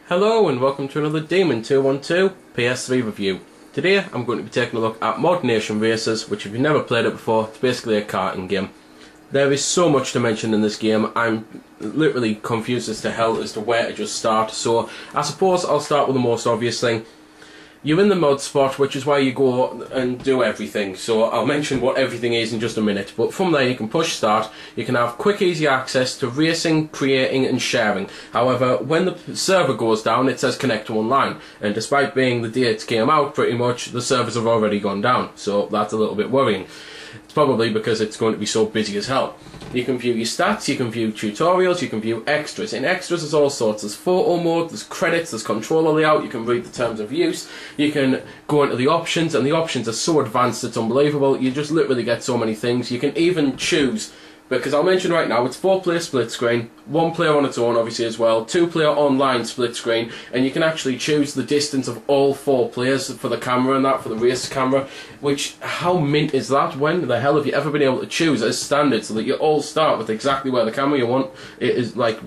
Hello and welcome to another Demon 212 PS3 review. Today I'm going to be taking a look at ModNation Racers, which if you've never played it before, it's basically a karting game. There is so much to mention in this game, I'm literally confused as to hell as to where to just start, so I suppose I'll start with the most obvious thing. You're in the mod spot, which is where you go and do everything, so I'll mention what everything is in just a minute, but from there you can push start, you can have quick easy access to racing, creating and sharing. However, when the server goes down it says connect to online, and despite being the day it came out pretty much, the servers have already gone down, so that's a little bit worrying. It's probably because it's going to be so busy as hell. You can view your stats, you can view tutorials, you can view extras. In extras there's all sorts. There's photo mode, there's credits, there's controller layout, you can read the terms of use, you can go into the options, and the options are so advanced it's unbelievable. You just literally get so many things. You can even choose, because I'll mention right now, it's 4-player split screen, 1 player on its own obviously as well, 2-player online split screen, and you can actually choose the distance of all 4 players for the camera and that, for the race camera, which, how mint is that? When the hell have you ever been able to choose as standard so that you all start with exactly where the camera you want, it is like,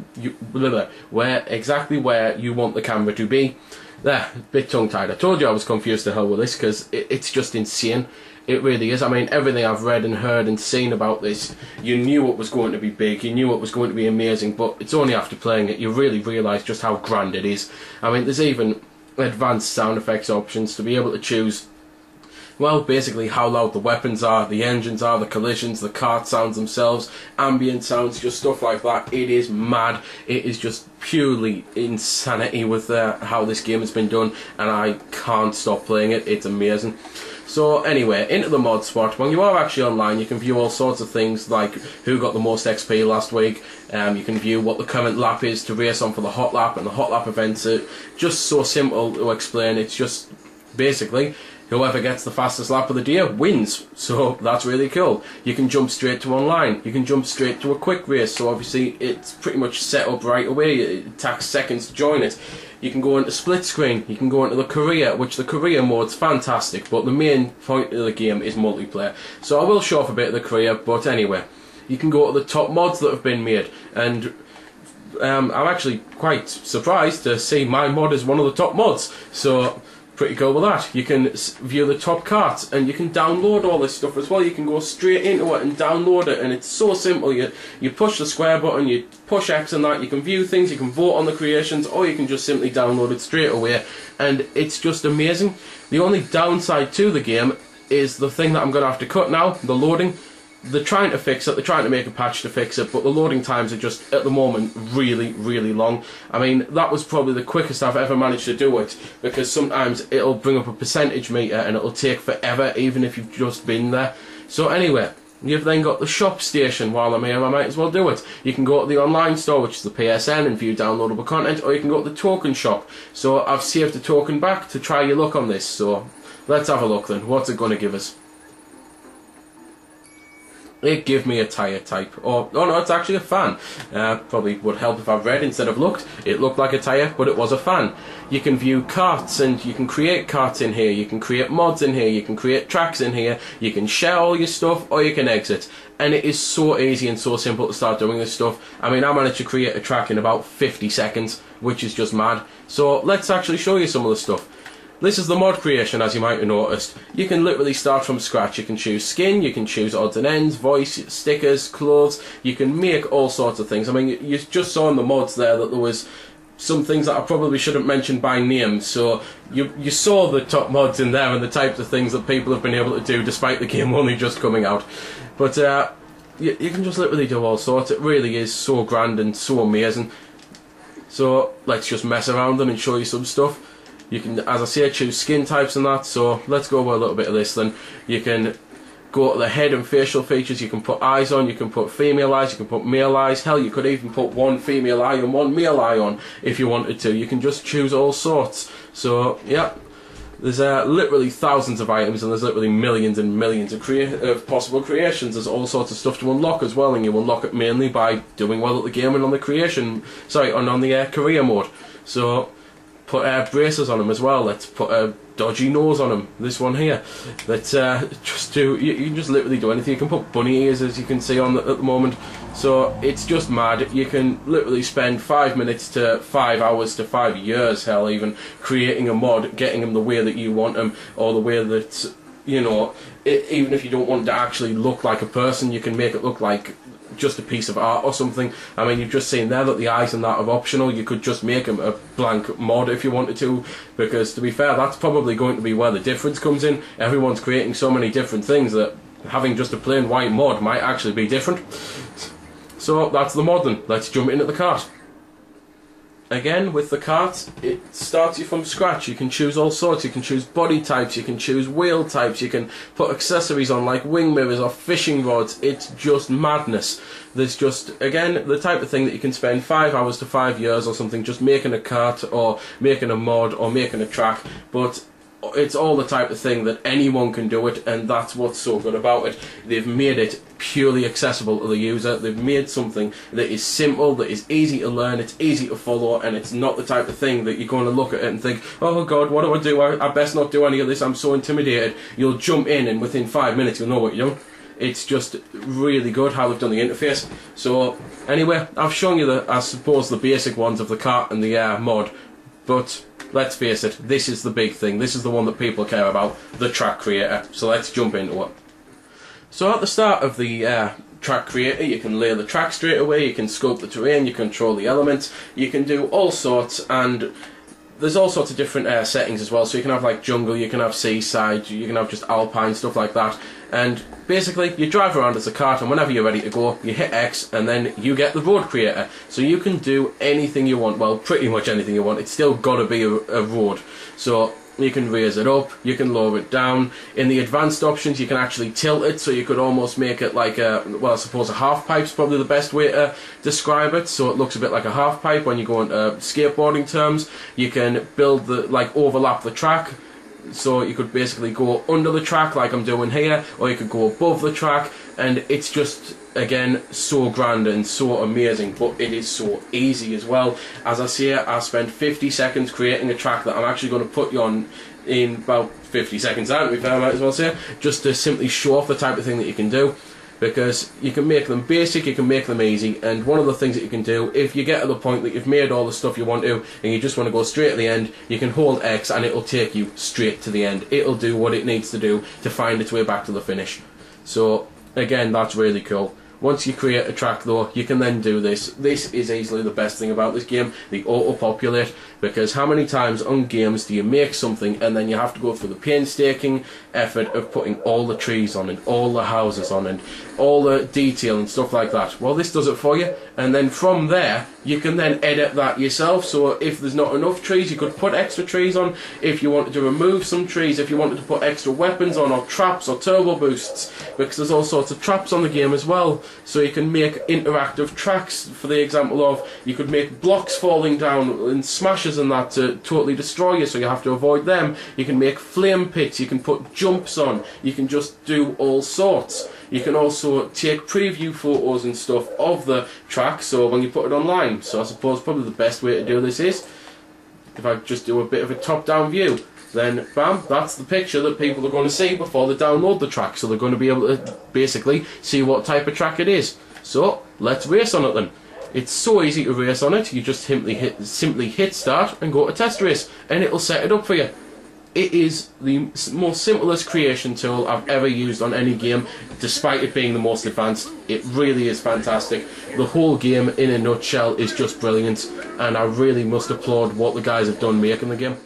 exactly where you want the camera to be. There, bit tongue-tied. I told you I was confused to hell with this, because it's just insane. It really is. I mean, everything I've read and heard and seen about this, you knew it was going to be big, you knew it was going to be amazing, but it's only after playing it you really realise just how grand it is. I mean, there's even advanced sound effects options to be able to choose, well, basically how loud the weapons are, the engines are, the collisions, the kart sounds themselves, ambient sounds, just stuff like that. It is mad. It is just purely insanity with how this game has been done, and I can't stop playing it. It's amazing. So anyway, into the mod spot. When you are actually online, you can view all sorts of things like who got the most XP last week. You can view what the current lap is to race on for the hot lap, and the hot lap events are just so simple to explain. It's just basically whoever gets the fastest lap of the day wins, so that's really cool. You can jump straight to online, you can jump straight to a quick race, so obviously it's pretty much set up right away, it takes seconds to join it. You can go into split screen, you can go into the career, which the career mode's fantastic, but the main point of the game is multiplayer. So I will show off a bit of the career, but anyway, you can go to the top mods that have been made, and I'm actually quite surprised to see my mod is one of the top mods, so pretty cool with that. You can view the top karts, and you can download all this stuff as well. You can go straight into it and download it, and it's so simple. You push the square button, you push X and that, you can view things, you can vote on the creations, or you can just simply download it straight away, and it's just amazing. The only downside to the game is the thing that I'm going to have to cut now, the loading. They're trying to fix it, they're trying to make a patch to fix it, but the loading times are just, at the moment, really, really long. I mean, that was probably the quickest I've ever managed to do it, because sometimes it'll bring up a percentage meter and it'll take forever, even if you've just been there. So anyway, you've then got the shop station. While I'm here, I might as well do it. You can go to the online store, which is the PSN, and view downloadable content, or you can go to the token shop. So I've saved the token back to try your luck on this, so let's have a look then. What's it going to give us? It give me a tyre type. Oh no, it's actually a fan. Probably would help if I read instead of looked. It looked like a tyre, but it was a fan. You can view karts, and you can create karts in here, you can create mods in here, you can create tracks in here, you can share all your stuff, or you can exit. And it is so easy and so simple to start doing this stuff. I mean, I managed to create a track in about 50 seconds, which is just mad. So let's actually show you some of the stuff. This is the mod creation, as you might have noticed. You can literally start from scratch. You can choose skin, you can choose odds and ends, voice, stickers, clothes. You can make all sorts of things. I mean, you just saw in the mods there that there was some things that I probably shouldn't mention by name, so you saw the top mods in there and the types of things that people have been able to do despite the game only just coming out. But you can just literally do all sorts. It really is so grand and so amazing. So let's just mess around them and show you some stuff. You can, as I say, choose skin types and that, so let's go over a little bit of this then. You can go to the head and facial features, you can put eyes on, you can put female eyes, you can put male eyes, hell, you could even put one female eye and one male eye on if you wanted to. You can just choose all sorts. So, yeah, there's literally thousands of items, and there's literally millions and millions of possible creations. There's all sorts of stuff to unlock as well, and you unlock it mainly by doing well at the game and on the creation, sorry, on the career mode. So put bracers on them as well. Let's put a dodgy nose on him. This one here, that just do you can just literally do anything. You can put bunny ears, as you can see on at the moment. So it's just mad. You can literally spend 5 minutes to 5 hours to 5 years, hell, even creating a mod, getting him the way that you want him, or the way that, you know, even if you don't want it to actually look like a person, you can make it look like just a piece of art or something. I mean, you've just seen there that the eyes and that are optional. You could just make them a blank mod if you wanted to, because to be fair, that's probably going to be where the difference comes in. Everyone's creating so many different things that having just a plain white mod might actually be different. So that's the mod then. Let's jump into the kart. Again, with the kart, it starts you from scratch. You can choose all sorts. You can choose body types, you can choose wheel types, you can put accessories on like wing mirrors or fishing rods. It's just madness. There's just, again, the type of thing that you can spend 5 hours to 5 years or something just making a kart or making a mod or making a track, but it's all the type of thing that anyone can do it, and that's what's so good about it. They've made it purely accessible to the user. They've made something that is simple, that is easy to learn, it's easy to follow, and it's not the type of thing that you're going to look at it and think, oh god, what do I do? I best not do any of this, I'm so intimidated. You'll jump in and within 5 minutes you'll know what you're doing. It's just really good how they've done the interface. So anyway, I've shown you the, I suppose, the basic ones of the kart and the mod, but let's face it, this is the big thing. This is the one that people care about, the track creator. So let's jump into it. So at the start of the track creator, you can lay the track straight away, you can scope the terrain, you control the elements, you can do all sorts, and there's all sorts of different settings as well. So you can have like jungle, you can have seaside, you can have just alpine, stuff like that. And basically, you drive around as a kart, and whenever you're ready to go, you hit X, and then you get the road creator. So you can do anything you want, well, pretty much anything you want. It's still got to be a road. So you can raise it up, you can lower it down. In the advanced options, you can actually tilt it, so you could almost make it like a, well, I suppose a half pipe's probably the best way to describe it. So it looks a bit like a half pipe when you go into skateboarding terms. You can build the, like, overlap the track. So you could basically go under the track like I'm doing here, or you could go above the track, and it's just, again, so grand and so amazing, but it is so easy as well. As I say, I spent 50 seconds creating a track that I'm actually going to put you on in about 50 seconds, aren't we, I might as well say, just to simply show off the type of thing that you can do. Because you can make them basic, you can make them easy, and one of the things that you can do, if you get to the point that you've made all the stuff you want to, and you just want to go straight to the end, you can hold X and it'll take you straight to the end. It'll do what it needs to do to find its way back to the finish. So, again, that's really cool. Once you create a track though, you can then do this. This is easily the best thing about this game, the auto-populate, because how many times on games do you make something and then you have to go through the painstaking effort of putting all the trees on and all the houses on and all the detail and stuff like that? Well, this does it for you, and then from there you can then edit that yourself. So if there's not enough trees, you could put extra trees on. If you wanted to remove some trees, if you wanted to put extra weapons on, or traps or turbo boosts, because there's all sorts of traps on the game as well. So you can make interactive tracks, for the example of, you could make blocks falling down and smashes and that to totally destroy you, so you have to avoid them. You can make flame pits, you can put jumps on, you can just do all sorts. You can also take preview photos and stuff of the track, so when you put it online. So I suppose probably the best way to do this is, if I just do a bit of a top-down view, then bam, that's the picture that people are going to see before they download the track. So they're going to be able to basically see what type of track it is. So let's race on it then. It's so easy to race on it. You just simply hit start and go to test race, and it'll set it up for you. It is the most simplest creation tool I've ever used on any game, despite it being the most advanced. It really is fantastic. The whole game, in a nutshell, is just brilliant, and I really must applaud what the guys have done making the game.